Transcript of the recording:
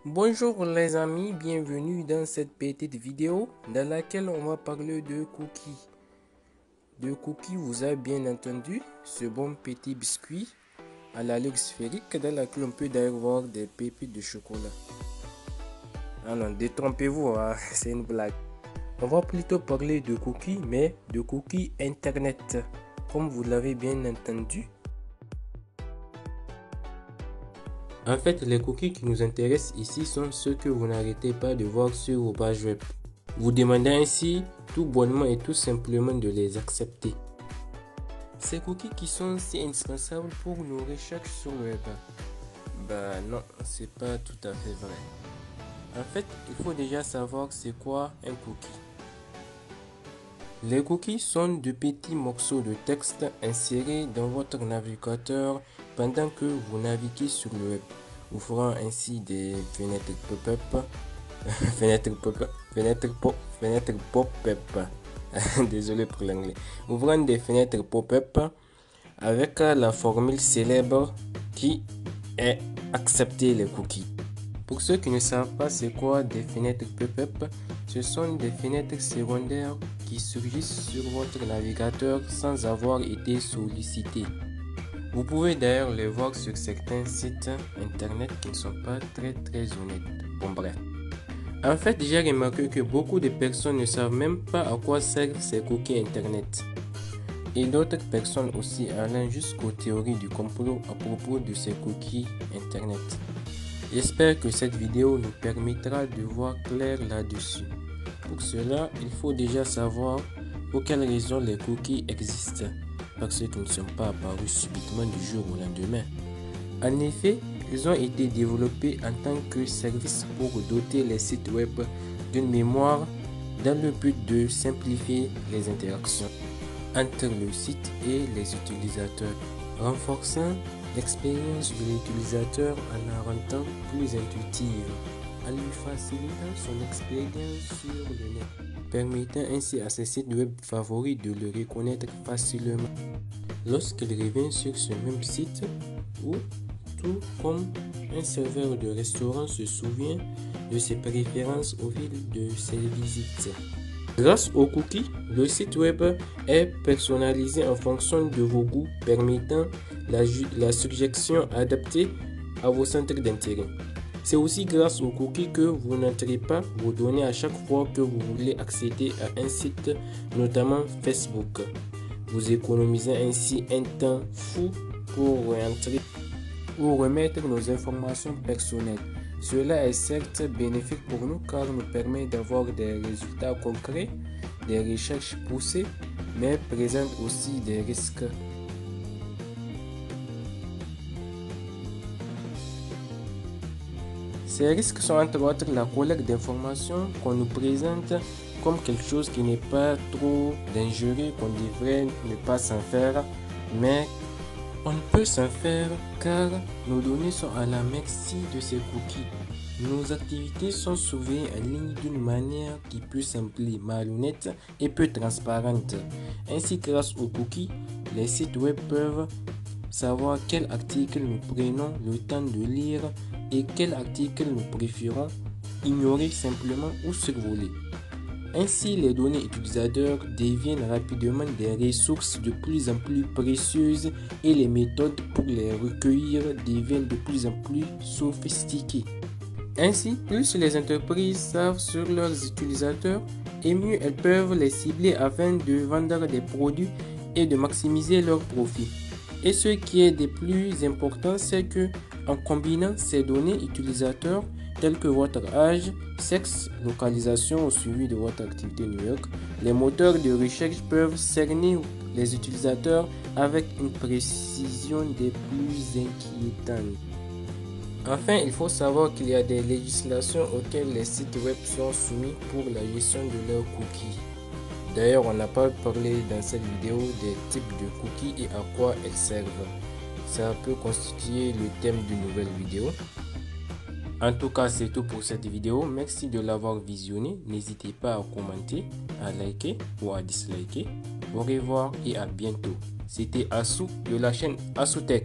Bonjour les amis, bienvenue dans cette petite vidéo dans laquelle on va parler de cookies. De cookies, vous avez bien entendu, ce bon petit biscuit à l'allure sphérique dans laquelle on peut d'ailleurs voir des pépites de chocolat. Ah non, détrompez-vous, hein, c'est une blague. On va plutôt parler de cookies, mais de cookies internet, comme vous l'avez bien entendu. En fait, les cookies qui nous intéressent ici sont ceux que vous n'arrêtez pas de voir sur vos pages web. Vous demandez ainsi tout bonnement et tout simplement de les accepter. Ces cookies qui sont si indispensables pour nos recherches sur le web. Bah non, c'est pas tout à fait vrai. En fait, il faut déjà savoir c'est quoi un cookie. Les cookies sont de petits morceaux de texte insérés dans votre navigateur pendant que vous naviguez sur le web, ouvrant ainsi des fenêtres pop-up, fenêtres pop-up, désolé pour l'anglais, ouvrant des fenêtres pop-up avec la formule célèbre qui est accepter les cookies. Pour ceux qui ne savent pas c'est quoi des fenêtres pop-up, ce sont des fenêtres secondaires qui surgissent sur votre navigateur sans avoir été sollicité. Vous pouvez d'ailleurs les voir sur certains sites internet qui ne sont pas très honnêtes. Bon bref. En fait, j'ai remarqué que beaucoup de personnes ne savent même pas à quoi servent ces cookies internet. Et d'autres personnes aussi allant jusqu'aux théories du complot à propos de ces cookies internet. J'espère que cette vidéo nous permettra de voir clair là-dessus. Pour cela, il faut déjà savoir pour quelles raisons les cookies existent, parce qu'ils ne sont pas apparus subitement du jour au lendemain. En effet, ils ont été développés en tant que service pour doter les sites web d'une mémoire dans le but de simplifier les interactions entre le site et les utilisateurs, renforçant l'expérience de l'utilisateur en la rendant plus intuitive, en lui facilitant son expérience sur le net, permettant ainsi à ses sites web favoris de le reconnaître facilement lorsqu'il revient sur ce même site, ou tout comme un serveur de restaurant se souvient de ses préférences au fil de ses visites. Grâce aux cookies, le site web est personnalisé en fonction de vos goûts, permettant la suggestion adaptée à vos centres d'intérêt. C'est aussi grâce aux cookies que vous n'entrez pas vos données à chaque fois que vous voulez accéder à un site, notamment Facebook. Vous économisez ainsi un temps fou pour entrer ou remettre nos informations personnelles. Cela est certes bénéfique pour nous car nous permet d'avoir des résultats concrets, des recherches poussées, mais présente aussi des risques. Ces risques sont entre autres la collecte d'informations qu'on nous présente comme quelque chose qui n'est pas trop dangereux, qu'on devrait ne pas s'en faire, mais on ne peut s'en faire car nos données sont à la merci de ces cookies. Nos activités sont surveillées en ligne d'une manière qui peut sembler malhonnête et peu transparente. Ainsi, grâce aux cookies, les sites web peuvent savoir quel article nous prenons le temps de lire et quel article nous préférons ignorer simplement ou survoler. Ainsi, les données utilisateurs deviennent rapidement des ressources de plus en plus précieuses et les méthodes pour les recueillir deviennent de plus en plus sophistiquées. Ainsi, plus les entreprises savent sur leurs utilisateurs et mieux elles peuvent les cibler afin de vendre des produits et de maximiser leurs profits. Et ce qui est de plus important, c'est que en combinant ces données utilisateurs telles que votre âge, sexe, localisation au suivi de votre activité numérique, les moteurs de recherche peuvent cerner les utilisateurs avec une précision des plus inquiétantes. Enfin, il faut savoir qu'il y a des législations auxquelles les sites web sont soumis pour la gestion de leurs cookies. D'ailleurs, on n'a pas parlé dans cette vidéo des types de cookies et à quoi elles servent. Ça peut constituer le thème d'une nouvelle vidéo. En tout cas, c'est tout pour cette vidéo. Merci de l'avoir visionné. N'hésitez pas à commenter, à liker ou à disliker. Au revoir et à bientôt. C'était Asou de la chaîne Asou Tech.